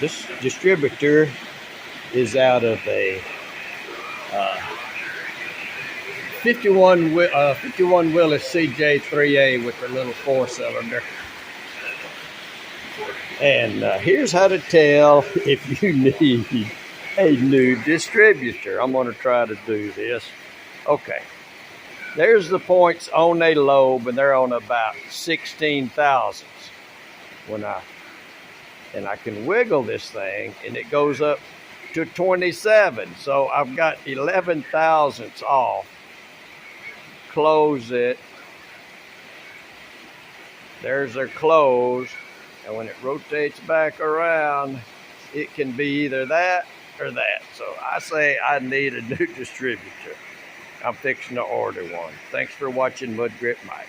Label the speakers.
Speaker 1: This distributor is out of a 51 Willis CJ3A with a little 4-cylinder. And here's how to tell if you need a new distributor. I'm going to try to do this. Okay. There's the points on a lobe, and they're on about 16 thousandths. And I can wiggle this thing, and it goes up to 27. So I've got 11 thousandths off. Close it. There's their close. And when it rotates back around, it can be either that or that. So I say I need a new distributor. I'm fixing to order one. Thanks for watching Mud Grip Mike.